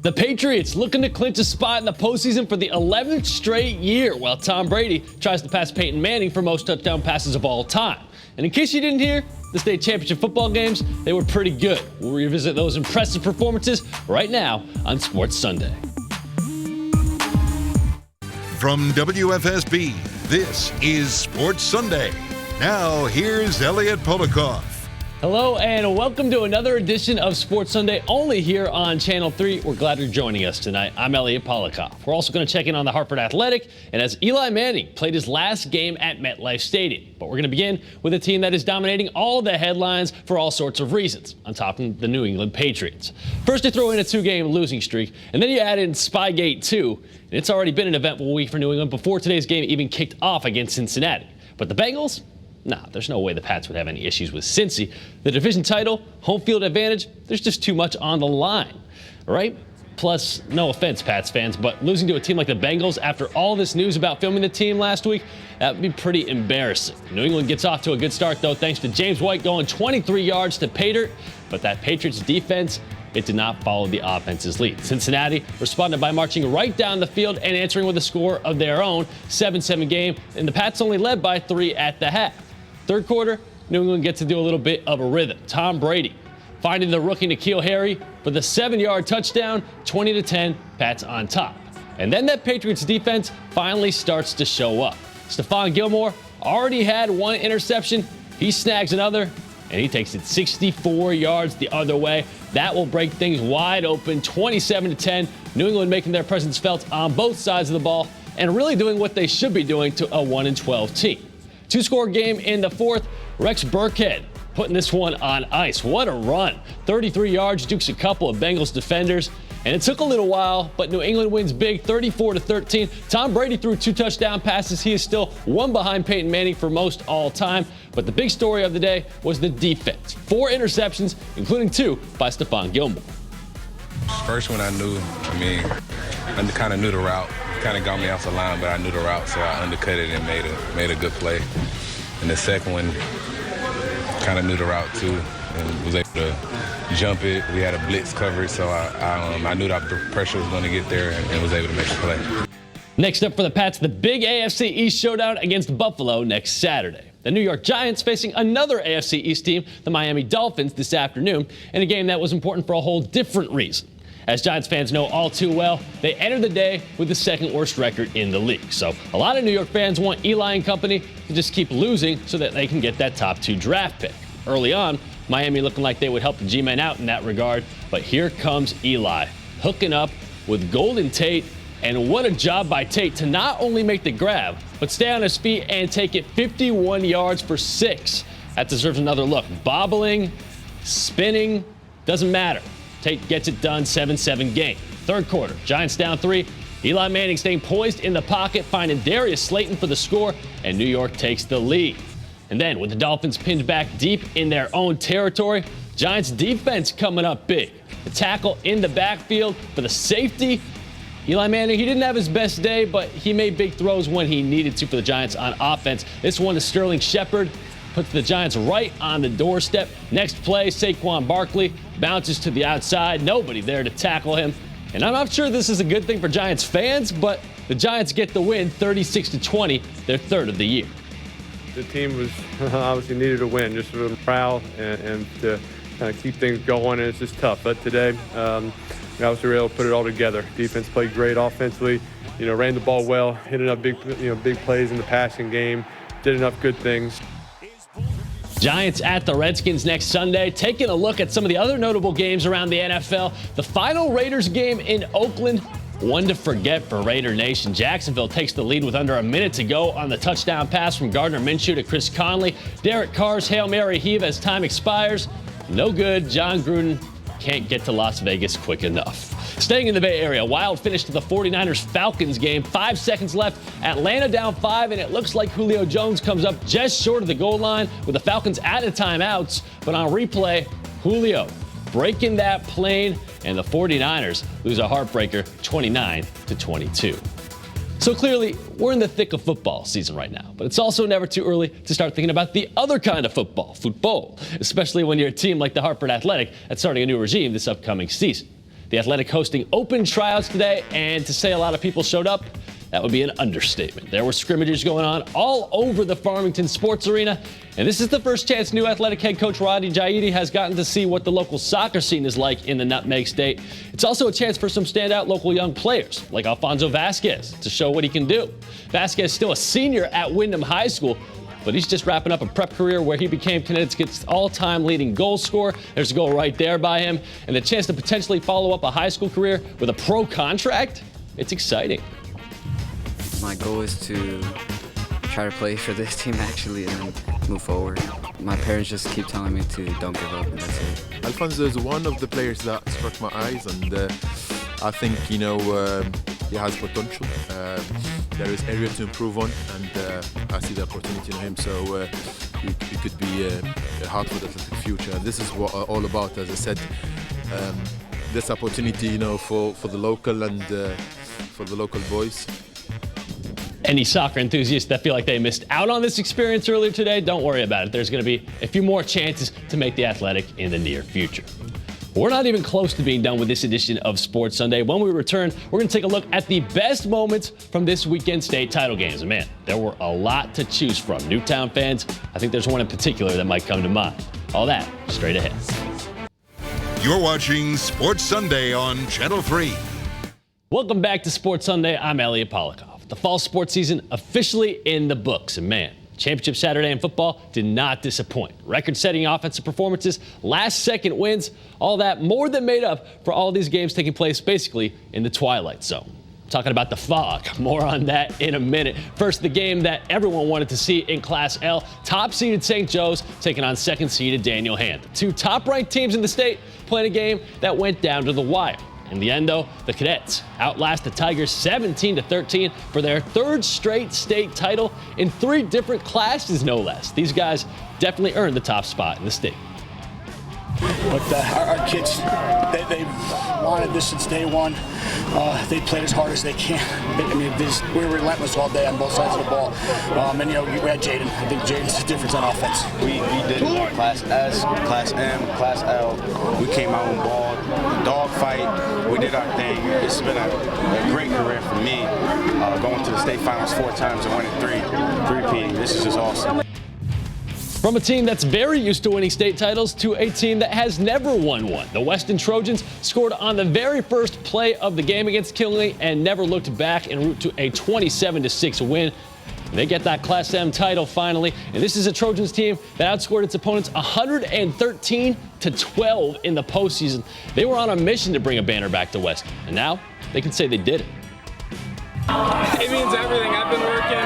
The Patriots looking to clinch a spot in the postseason for the 11th straight year, while Tom Brady tries to pass Peyton Manning for most touchdown passes of all time. And in case you didn't hear, the state championship football games, they were pretty good. We'll revisit those impressive performances right now on Sports Sunday. From WFSB, this is Sports Sunday. Now, here's Elliot Polikoff. Hello and welcome to another edition of Sports Sunday, only here on Channel 3. We're glad you're joining us tonight. I'm Elliot Polikoff. We're also going to check in on the Hartford Athletic, and as Eli Manning played his last game at MetLife Stadium. But we're going to begin with a team that is dominating all the headlines for all sorts of reasons. I'm talking the New England Patriots. First, you throw in a 2-game losing streak, and then you add in Spygate 2. And it's already been an eventful week for New England before today's game even kicked off against Cincinnati. But the Bengals? Nah, there's no way the Pats would have any issues with Cincy. The division title, home field advantage, there's just too much on the line, right? Plus, no offense, Pats fans, but losing to a team like the Bengals after all this news about filming the team last week, that would be pretty embarrassing. New England gets off to a good start, though, thanks to James White going 23 yards to pay dirt, but that Patriots defense, it did not follow the offense's lead. Cincinnati responded by marching right down the field and answering with a score of their own, 7-7 game, and the Pats only led by 3 at the half. Third quarter, New England gets to do a little bit of a rhythm. Tom Brady finding the rookie N'Keal Harry for the 7-yard touchdown, 20-10, Pats on top. And then that Patriots defense finally starts to show up. Stephon Gilmore already had one interception. He snags another, and he takes it 64 yards the other way. That will break things wide open, 27-10. New England making their presence felt on both sides of the ball and really doing what they should be doing to a 1-12 team. Two-score game in the fourth. Rex Burkhead putting this one on ice. What a run. 33 yards, dukes a couple of Bengals defenders. And it took a little while, but New England wins big, 34-13. Tom Brady threw 2 touchdown passes. He is still one behind Peyton Manning for most all time. But the big story of the day was the defense. 4 interceptions, including 2 by Stephon Gilmore. First one I kind of knew the route. Kind of got me off the line, but I knew the route, so I undercut it and made a good play. And the second one, kind of knew the route too, and was able to jump it. We had a blitz coverage, so I knew that the pressure was going to get there and was able to make the play. Next up for the Pats, the big AFC East showdown against Buffalo next Saturday. The New York Giants facing another AFC East team, the Miami Dolphins, this afternoon, in a game that was important for a whole different reason. As Giants fans know all too well, they entered the day with the second worst record in the league. So a lot of New York fans want Eli and company to just keep losing so that they can get that top 2 draft pick. Early on, Miami looking like they would help the G-men out in that regard. But here comes Eli, hooking up with Golden Tate. And what a job by Tate to not only make the grab, but stay on his feet and take it 51 yards for 6. That deserves another look. Bobbling, spinning, doesn't matter. Tate gets it done, 7-7 game. Third quarter, Giants down 3. Eli Manning staying poised in the pocket, finding Darius Slayton for the score, and New York takes the lead. And then with the Dolphins pinned back deep in their own territory, Giants defense coming up big. The tackle in the backfield for the safety. Eli Manning, he didn't have his best day, but he made big throws when he needed to for the Giants on offense. This one to Sterling Shepard. Puts the Giants right on the doorstep. Next play, Saquon Barkley bounces to the outside. Nobody there to tackle him. And I'm not sure this is a good thing for Giants fans, but the Giants get the win, 36-20, their third of the year. The team was obviously needed a win, just for morale and to kind of keep things going, and it's just tough. But today, we obviously were able to put it all together. Defense played great offensively, ran the ball well, hit enough big plays in the passing game, did enough good things. Giants at the Redskins next Sunday. Taking a look at some of the other notable games around the NFL. The final Raiders game in Oakland, one to forget for Raider Nation. Jacksonville takes the lead with under a minute to go on the touchdown pass from Gardner Minshew to Chris Conley. Derek Carr's Hail Mary heave as time expires. No good. John Gruden can't get to Las Vegas quick enough. Staying in the Bay Area, wild finish to the 49ers-Falcons game. 5 seconds left. Atlanta down 5, and it looks like Julio Jones comes up just short of the goal line with the Falcons out of timeouts. But on replay, Julio breaking that plane, and the 49ers lose a heartbreaker 29-22. So clearly, we're in the thick of football season right now, but it's also never too early to start thinking about the other kind of football, especially when you're a team like the Hartford Athletic that's starting a new regime this upcoming season. The The Athletic hosting open tryouts today, and to say a lot of people showed up, that would be an understatement. There were scrimmages going on all over the Farmington Sports Arena, and this is the first chance new Athletic head coach Roddy Jaidi has gotten to see what the local soccer scene is like in the Nutmeg State. It's also a chance for some standout local young players, like Alfonso Vasquez, to show what he can do. Vasquez is still a senior at Windham High School, but he's just wrapping up a prep career where he became Connecticut's all-time leading goal scorer. There's a goal right there by him, and the chance to potentially follow up a high school career with a pro contract. It's exciting. My goal is to try to play for this team actually and then move forward. My parents just keep telling me to don't give up, and that's it. Alfonso is one of the players that struck my eyes, and I think, he has potential. There is area to improve on, and I see the opportunity in him. So he could be a heart for the athletic future. And this is what all about, as I said. This opportunity, for the local and for the local boys. Any soccer enthusiasts that feel like they missed out on this experience earlier today, don't worry about it. There's going to be a few more chances to make the Athletic in the near future. We're not even close to being done with this edition of Sports Sunday. When we return, we're going to take a look at the best moments from this weekend's state title games. And man, there were a lot to choose from. Newtown fans, I think there's one in particular that might come to mind. All that straight ahead. You're watching Sports Sunday on Channel 3. Welcome back to Sports Sunday. I'm Elliot Polikoff. The fall sports season officially in the books. And man, Championship Saturday in football did not disappoint. Record-setting offensive performances, last-second wins, all that more than made up for all these games taking place basically in the twilight zone. Talking about the fog. More on that in a minute. First, the game that everyone wanted to see in Class L. Top-seeded St. Joe's taking on second-seeded Daniel Hand. The two top-ranked teams in the state playing a game that went down to the wire. In the end, though, the Cadets outlast the Tigers 17-13 for their third straight state title in 3 different classes, no less. These guys definitely earned the top spot in the state. But our kids, they wanted this since day one. They played as hard as they can. We were relentless all day on both sides of the ball. And we had Jaden. I think Jaden's the difference on offense. We did Class S, Class M, Class L. We came out and balled. Dog fight. We did our thing. It's been a great career for me. Going to the state finals 4 times and winning 3-peating. This is just awesome. From a team that's very used to winning state titles to a team that has never won one. The Weston Trojans scored on the very first play of the game against Killingley and never looked back en route to a 27-6 win. They get that Class M title finally, and this is a Trojans team that outscored its opponents 113-12 in the postseason. They were on a mission to bring a banner back to Weston, and now they can say they did it. It means everything. I've been working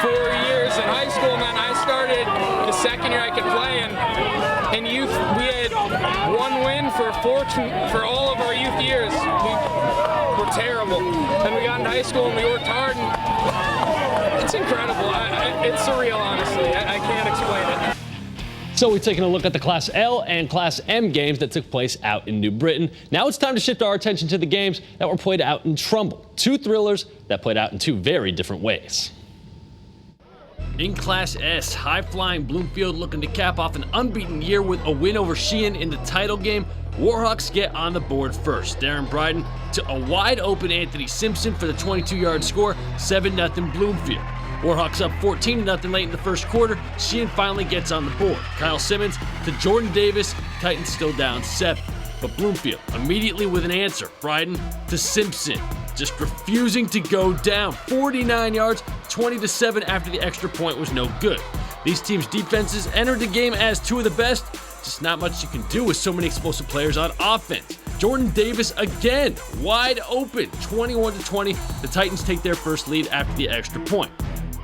4 years in high school, man. I started the second year I could play, and in youth we had 1 win for all of our youth years. We were terrible. Then we got into high school and we worked hard, and it's incredible. It's surreal, honestly. I can't explain it. So we're taking a look at the Class L and Class M games that took place out in New Britain. Now it's time to shift our attention to the games that were played out in Trumbull. 2 thrillers that played out in 2 very different ways. In Class S, high-flying Bloomfield looking to cap off an unbeaten year with a win over Sheehan in the title game. Warhawks get on the board first. Darren Bryden to a wide-open Anthony Simpson for the 22-yard score, 7-0 Bloomfield. Warhawks up 14-0 late in the first quarter. Sheehan finally gets on the board. Kyle Simmons to Jordan Davis. Titans still down 7. But Bloomfield immediately with an answer. Bryden to Simpson, just refusing to go down. 49 yards, 20-7 after the extra point was no good. These teams' defenses entered the game as 2 of the best. Just not much you can do with so many explosive players on offense. Jordan Davis again, wide open, 21-20. The Titans take their first lead after the extra point.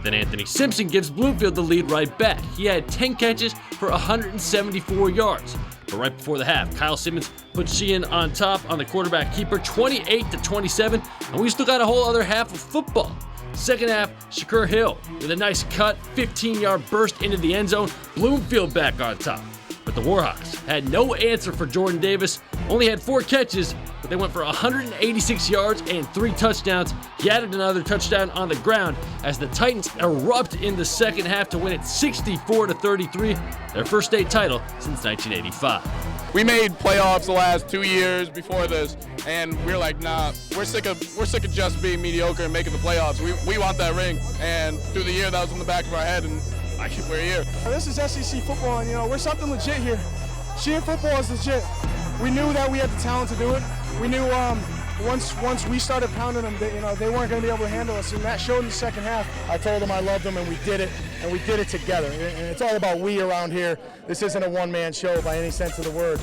Then Anthony Simpson gives Bloomfield the lead right back. He had 10 catches for 174 yards. But right before the half, Kyle Simmons put Sheehan on top on the quarterback keeper, 28-27, and we still got a whole other half of football. Second half, Shakur Hill with a nice cut, 15-yard burst into the end zone, Bloomfield back on top. But the Warhawks had no answer for Jordan Davis, only had 4 catches, but they went for 186 yards and 3 touchdowns. He added another touchdown on the ground as the Titans erupt in the second half to win it 64-33, their first state title since 1985. we made playoffs the last 2 years before this, and we're like, nah, we're sick of just being mediocre and making the playoffs. We want that ring, and through the year that was in the back of our head, and we're here. This is SEC football, and we're something legit here. Sheer football is legit. We knew that we had the talent to do it. We knew once we started pounding them, they weren't going to be able to handle us, and that showed in the second half. I told them I loved them, and we did it, and we did it together. And it's all about we around here. This isn't a one-man show by any sense of the word.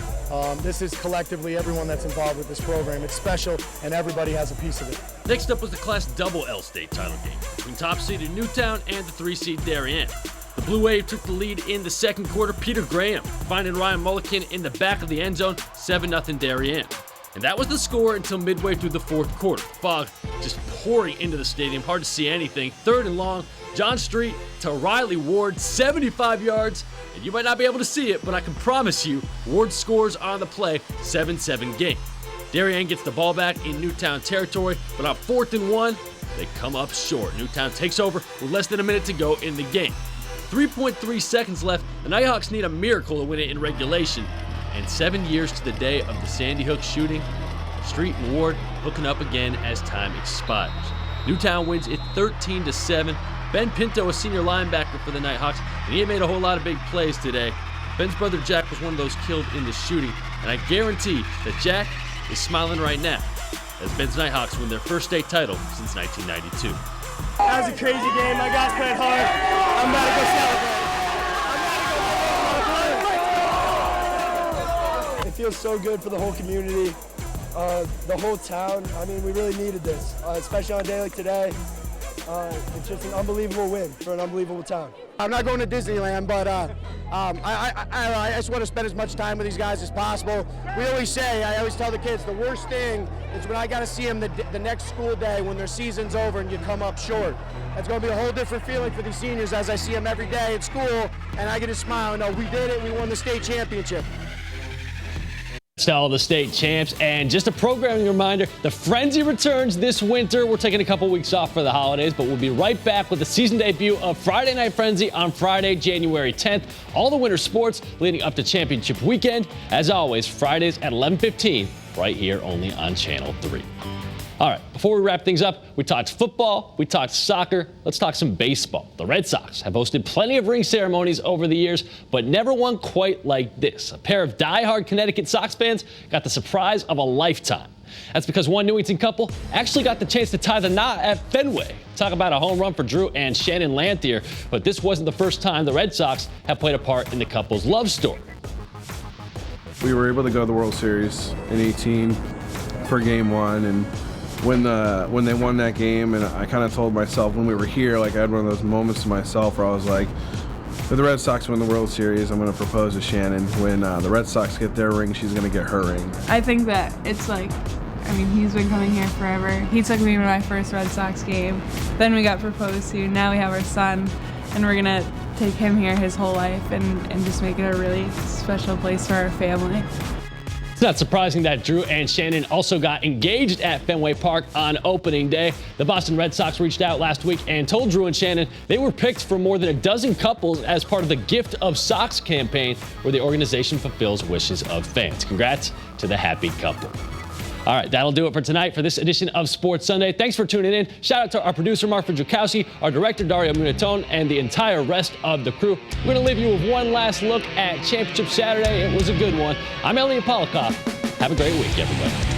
This is collectively everyone that's involved with this program. It's special, and everybody has a piece of it. Next up was the Class Double-L state title game between top-seeded Newtown and the 3-seed Darien. The Blue Wave took the lead in the second quarter. Peter Graham finding Ryan Mulliken in the back of the end zone, 7-0 Darien. And that was the score until midway through the fourth quarter. Fog just pouring into the stadium, hard to see anything. 3rd and long, John Street to Riley Ward, 75 yards. And you might not be able to see it, but I can promise you, Ward scores on the play, 7-7 game. Darien gets the ball back in Newtown territory, but on 4th and 1, they come up short. Newtown takes over with less than a minute to go in the game. 3.3 seconds left. The Nighthawks need a miracle to win it in regulation. And 7 years to the day of the Sandy Hook shooting, Street and Ward hooking up again as time expires. Newtown wins it 13-7. Ben Pinto, a senior linebacker for the Nighthawks, and he made a whole lot of big plays today. Ben's brother Jack was one of those killed in the shooting, and I guarantee that Jack is smiling right now as Ben's Nighthawks win their first state title since 1992. That was a crazy game. My guys played hard. I'm about to go celebrate. It feels so good for the whole community, the whole town. I mean, we really needed this, especially on a day like today. It's just an unbelievable win for an unbelievable town. I'm not going to Disneyland, but I just want to spend as much time with these guys as possible. I always tell the kids, the worst thing is when I got to see them the next school day when their season's over and you come up short. That's going to be a whole different feeling for these seniors as I see them every day at school, and I get to smile and know we did it, we won the state championship. To all the state champs, and just a programming reminder, the Frenzy returns this winter. We're taking a couple weeks off for the holidays, but we'll be right back with the season debut of Friday Night Frenzy on Friday, January 10th. All the winter sports leading up to championship weekend. As always, Fridays at 11:15, right here only on Channel 3. All right, before we wrap things up, we talked football, we talked soccer, let's talk some baseball. The Red Sox have hosted plenty of ring ceremonies over the years, but never one quite like this. A pair of die-hard Connecticut Sox fans got the surprise of a lifetime. That's because one Newington couple actually got the chance to tie the knot at Fenway. Talk about a home run for Drew and Shannon Lanthier, but this wasn't the first time the Red Sox have played a part in the couple's love story. We were able to go to the World Series in 18 for Game 1, and when they won that game, and I kind of told myself when we were here, like I had one of those moments to myself where I was like, if the Red Sox win the World Series, I'm going to propose to Shannon. When the Red Sox get their ring, she's going to get her ring. I think that it's like, he's been coming here forever. He took me to my first Red Sox game. Then we got proposed to. Now we have our son, and we're going to take him here his whole life and just make it a really special place for our family. It's not surprising that Drew and Shannon also got engaged at Fenway Park on opening day. The Boston Red Sox reached out last week and told Drew and Shannon they were picked for more than a dozen couples as part of the Gift of Sox campaign, where the organization fulfills wishes of fans. Congrats to the happy couple. All right, that'll do it for tonight for this edition of Sports Sunday. Thanks for tuning in. Shout out to our producer, Mark Fedrikowski, our director, Dario Munatone, and the entire rest of the crew. We're going to leave you with one last look at Championship Saturday. It was a good one. I'm Elliot Polikoff. Have a great week, everybody.